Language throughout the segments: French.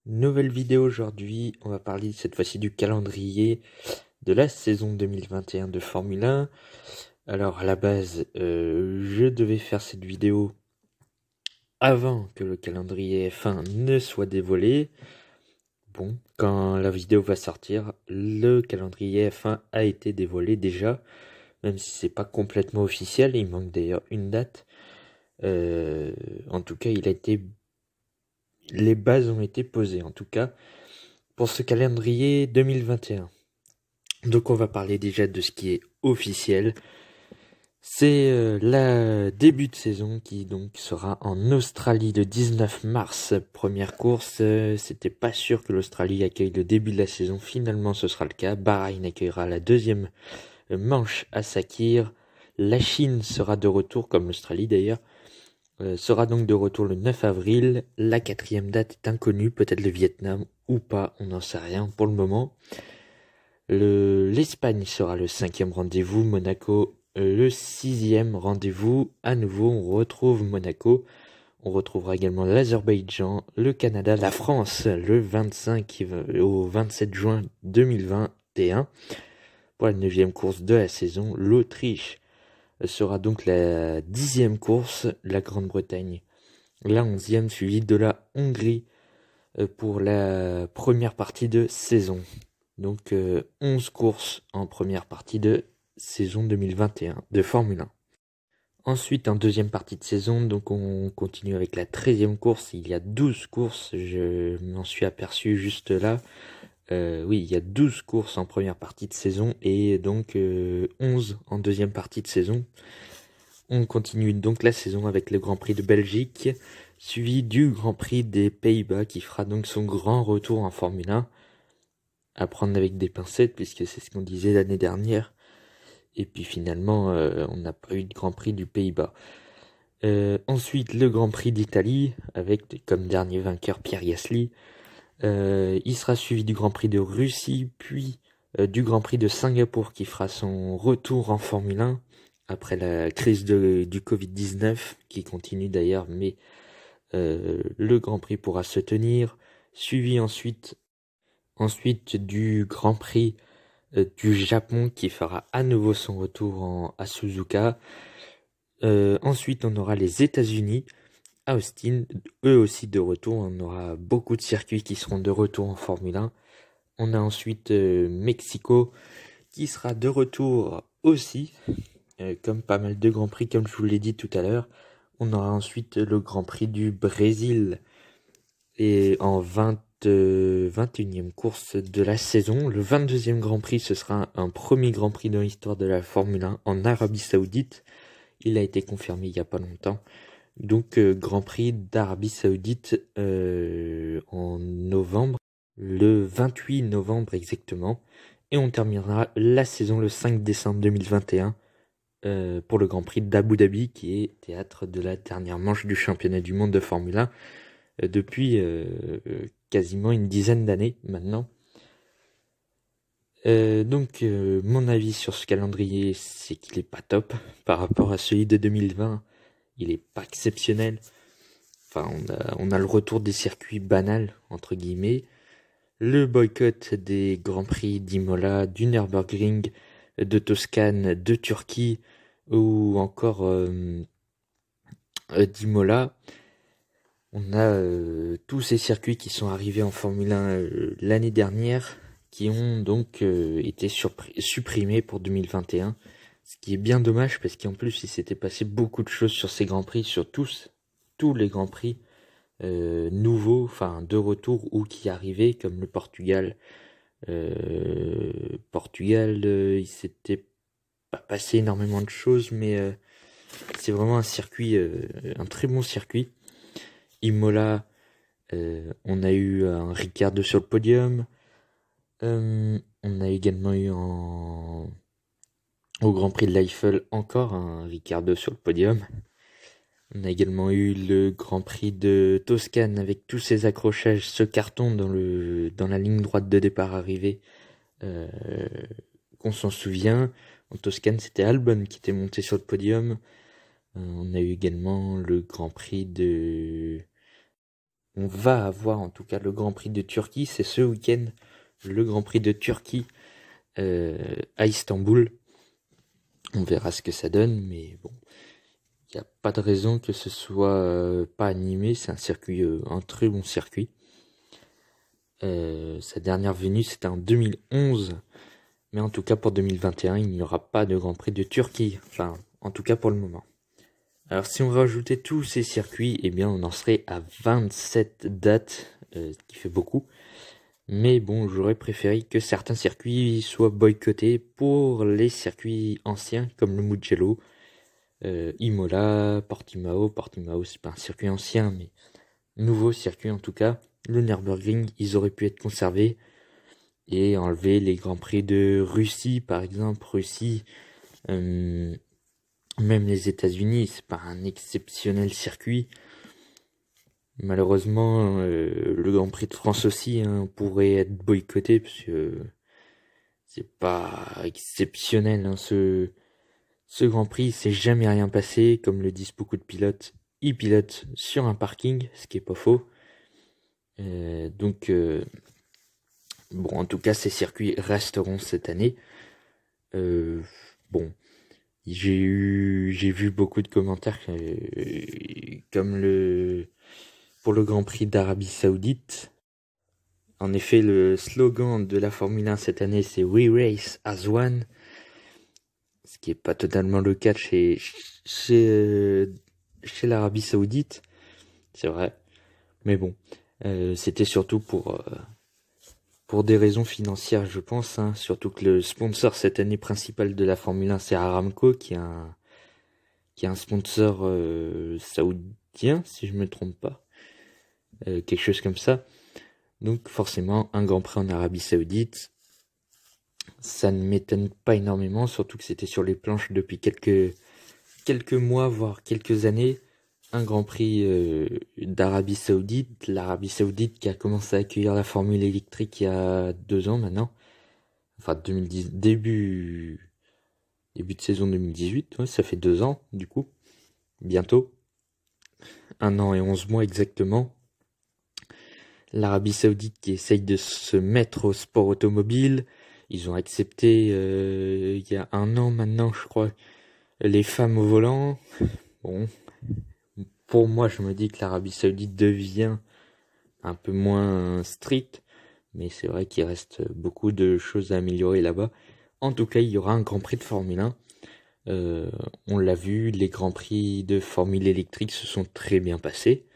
Nouvelle vidéo aujourd'hui, on va parler cette fois-ci du calendrier de la saison 2021 de Formule 1. Alors à la base, je devais faire cette vidéo avant que le calendrier F1 ne soit dévoilé. Bon, quand la vidéo va sortir, le calendrier F1 a été dévoilé déjà, même si c'est pas complètement officiel, il manque d'ailleurs une date. En tout cas, les bases ont été posées en tout cas pour ce calendrier 2021. Donc on va parler déjà de ce qui est officiel. C'est la début de saison qui donc sera en Australie le 19 mars. Première course, c'était pas sûr que l'Australie accueille le début de la saison. Finalement, ce sera le cas. Bahreïn accueillera la deuxième manche à Sakhir. La Chine sera de retour, comme l'Australie d'ailleurs. Sera donc de retour le 9 avril. La quatrième date est inconnue, peut-être le Vietnam ou pas, on n'en sait rien pour le moment. L'Espagne sera le 5e rendez-vous, Monaco le 6e rendez-vous. À nouveau, on retrouve Monaco. On retrouvera également l'Azerbaïdjan, le Canada, la France le 25 au 27 juin 2021. Pour la 9e course de la saison, l'Autriche sera donc la 10e course, la Grande-Bretagne la 11e, suivie de la Hongrie pour la première partie de saison. Donc 11 courses en première partie de saison 2021 de Formule 1. Ensuite, en deuxième partie de saison, donc on continue avec la 13e course. Il y a 12 courses, je m'en suis aperçu juste là. Oui, il y a 12 courses en première partie de saison et donc 11 en deuxième partie de saison. On continue donc la saison avec le Grand Prix de Belgique, suivi du Grand Prix des Pays-Bas qui fera donc son grand retour en Formule 1. À prendre avec des pincettes puisque c'est ce qu'on disait l'année dernière. Et puis finalement, on n'a pas eu de Grand Prix du Pays-Bas. Ensuite, le Grand Prix d'Italie avec comme dernier vainqueur Pierre Gasly. Il sera suivi du Grand Prix de Russie, puis du Grand Prix de Singapour qui fera son retour en Formule 1 après la crise du Covid-19 qui continue d'ailleurs, mais le Grand Prix pourra se tenir. Suivi ensuite du Grand Prix du Japon qui fera à nouveau son retour à Suzuka. Ensuite, on aura les États-Unis à Austin, eux aussi de retour. On aura beaucoup de circuits qui seront de retour en Formule 1. On a ensuite Mexico qui sera de retour aussi, comme pas mal de Grands Prix, comme je vous l'ai dit tout à l'heure. On aura ensuite le Grand Prix du Brésil et en 21e course de la saison. Le 22e Grand Prix, ce sera un premier Grand Prix dans l'histoire de la Formule 1 en Arabie Saoudite. Il a été confirmé il n'y a pas longtemps. Donc Grand Prix d'Arabie Saoudite en novembre, le 28 novembre exactement. Et on terminera la saison le 5 décembre 2021 pour le Grand Prix d'Abu Dhabi qui est théâtre de la dernière manche du championnat du monde de Formule 1 depuis quasiment une dizaine d'années maintenant. Donc mon avis sur ce calendrier, c'est qu'il est pas top par rapport à celui de 2020. Il est pas exceptionnel. Enfin, on a le retour des circuits banals entre guillemets, le boycott des Grands Prix d'Imola, du Nürburgring, de Toscane, de Turquie ou encore d'Imola. On a tous ces circuits qui sont arrivés en Formule 1 l'année dernière, qui ont donc été supprimés pour 2021. Ce qui est bien dommage parce qu'en plus il s'était passé beaucoup de choses sur ces Grands Prix, sur tous les Grands Prix nouveaux, enfin de retour ou qui arrivaient, comme le Portugal. Il s'était pas passé énormément de choses, mais c'est vraiment un circuit, un très bon circuit. Imola, on a eu un Ricciardo sur le podium. On a également eu au Grand Prix de l'Eiffel encore un Ricciardo sur le podium. On a également eu le Grand Prix de Toscane avec tous ces accrochages, ce carton dans la ligne droite de départ arrivé, qu'on s'en souvient. En Toscane, c'était Albon qui était monté sur le podium. On a eu également le Grand Prix on va avoir en tout cas le Grand Prix de Turquie. C'est ce week-end, le Grand Prix de Turquie à Istanbul. On verra ce que ça donne, mais bon, il n'y a pas de raison que ce soit pas animé. C'est un circuit, un très bon circuit. Sa dernière venue, c'était en 2011. Mais en tout cas, pour 2021, il n'y aura pas de Grand Prix de Turquie. Enfin, en tout cas pour le moment. Alors, si on rajoutait tous ces circuits, eh bien, on en serait à 27 dates, ce qui fait beaucoup. Mais bon, j'aurais préféré que certains circuits soient boycottés pour les circuits anciens, comme le Mugello, Imola, Portimao. Portimao, c'est pas un circuit ancien, mais nouveau circuit en tout cas. Le Nürburgring, ils auraient pu être conservés et enlever les Grands Prix de Russie, par exemple. Russie, même les États-Unis, c'est pas un exceptionnel circuit. Malheureusement, le Grand Prix de France aussi pourrait être boycotté parce que c'est pas exceptionnel. Ce Grand Prix, il s'est jamais rien passé, comme le disent beaucoup de pilotes. Ils pilotent sur un parking, ce qui est pas faux. Bon, en tout cas, ces circuits resteront cette année. Bon, j'ai vu beaucoup de commentaires comme pour le Grand Prix d'Arabie Saoudite. En effet, le slogan de la Formule 1 cette année, c'est We Race as One, ce qui est pas totalement le cas chez l'Arabie Saoudite, c'est vrai. Mais bon, c'était surtout pour des raisons financières, je pense, surtout que le sponsor cette année principal de la Formule 1, c'est Aramco, qui est un sponsor saoudien, si je me trompe pas, quelque chose comme ça. Donc forcément, un Grand Prix en Arabie Saoudite, ça ne m'étonne pas énormément, surtout que c'était sur les planches depuis quelques mois, voire quelques années. Un Grand Prix d'Arabie Saoudite, l'Arabie Saoudite qui a commencé à accueillir la Formule électrique il y a 2 ans maintenant. Enfin 2010, début de saison 2018, ouais, ça fait 2 ans du coup, bientôt. 1 an et 11 mois exactement. L'Arabie Saoudite qui essaye de se mettre au sport automobile. Ils ont accepté il y a 1 an maintenant, je crois, les femmes au volant. Bon, pour moi, je me dis que l'Arabie Saoudite devient un peu moins strict, mais c'est vrai qu'il reste beaucoup de choses à améliorer là-bas. En tout cas, il y aura un Grand Prix de Formule 1. On l'a vu, les Grands Prix de Formule électrique se sont très bien passés.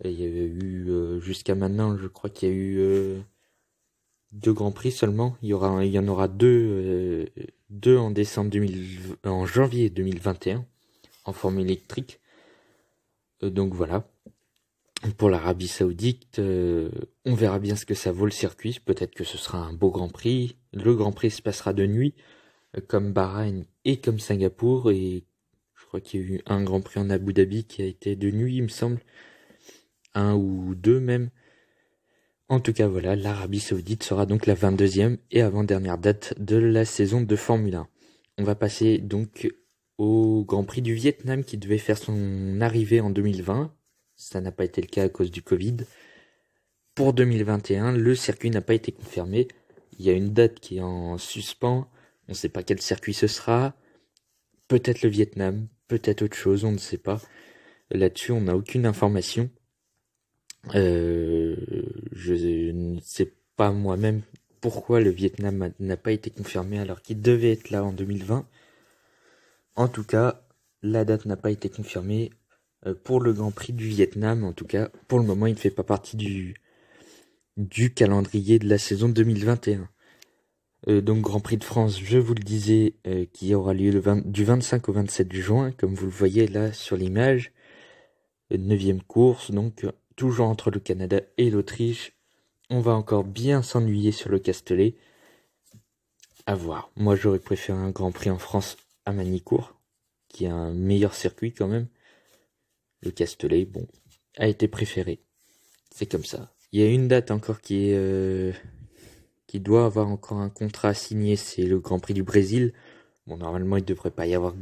Il y a eu, jusqu'à maintenant, je crois qu'il y a eu 2 Grands Prix seulement. Il y en aura deux en janvier 2021 en Formule électrique. Donc voilà. Pour l'Arabie Saoudite, on verra bien ce que ça vaut le circuit. Peut-être que ce sera un beau Grand Prix. Le Grand Prix se passera de nuit, comme Bahreïn et comme Singapour. Et je crois qu'il y a eu un Grand Prix en Abu Dhabi qui a été de nuit, il me semble. 1 ou 2 même. En tout cas, voilà, l'Arabie Saoudite sera donc la 22e et avant-dernière date de la saison de Formule 1. On va passer donc au Grand Prix du Vietnam qui devait faire son arrivée en 2020. Ça n'a pas été le cas à cause du Covid. Pour 2021, le circuit n'a pas été confirmé. Il y a une date qui est en suspens. On ne sait pas quel circuit ce sera. Peut-être le Vietnam, peut-être autre chose, on ne sait pas. Là-dessus, on n'a aucune information. Je ne sais pas moi-même pourquoi le Vietnam n'a pas été confirmé alors qu'il devait être là en 2020. En tout cas, la date n'a pas été confirmée pour le Grand Prix du Vietnam. En tout cas, pour le moment, il ne fait pas partie du calendrier de la saison 2021. Donc Grand Prix de France, je vous le disais, qui aura lieu du 25 au 27 juin, comme vous le voyez là sur l'image. 9e course, donc toujours entre le Canada et l'Autriche. On va encore bien s'ennuyer sur le Castellet. À voir. Moi, j'aurais préféré un Grand Prix en France à Magny-Cours, qui est un meilleur circuit quand même. Le Castellet, bon, a été préféré. C'est comme ça. Il y a une date encore qui doit avoir encore un contrat signé, c'est le Grand Prix du Brésil. Bon, normalement, il ne devrait pas y avoir de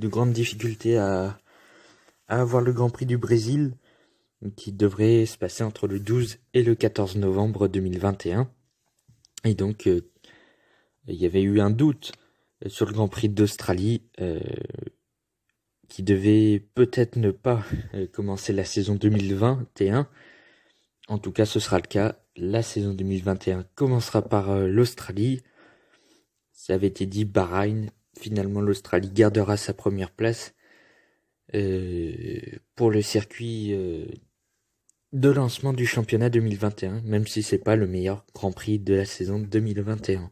grandes difficultés à avoir le Grand Prix du Brésil. qui devrait se passer entre le 12 et le 14 novembre 2021. Et donc, il y avait eu un doute sur le Grand Prix d'Australie, qui devait peut-être ne pas commencer la saison 2021. En tout cas, ce sera le cas. La saison 2021 commencera par l'Australie. Ça avait été dit, Bahreïn. Finalement, l'Australie gardera sa première place pour le circuit de lancement du championnat 2021, même si c'est pas le meilleur Grand Prix de la saison 2021.